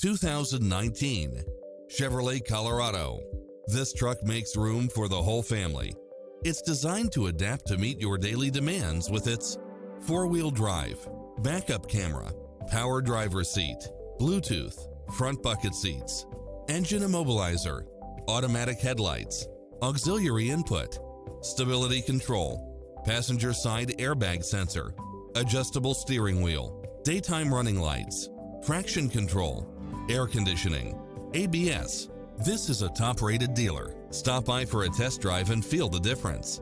2019 Chevrolet Colorado. This truck makes room for the whole family. It's designed to adapt to meet your daily demands with its four-wheel drive, backup camera, power driver's seat, Bluetooth, front bucket seats, engine immobilizer, automatic headlights, auxiliary input, stability control, passenger side airbag sensor, adjustable steering wheel, daytime running lights, traction control, air conditioning, ABS. This is a top-rated dealer. Stop by for a test drive and feel the difference.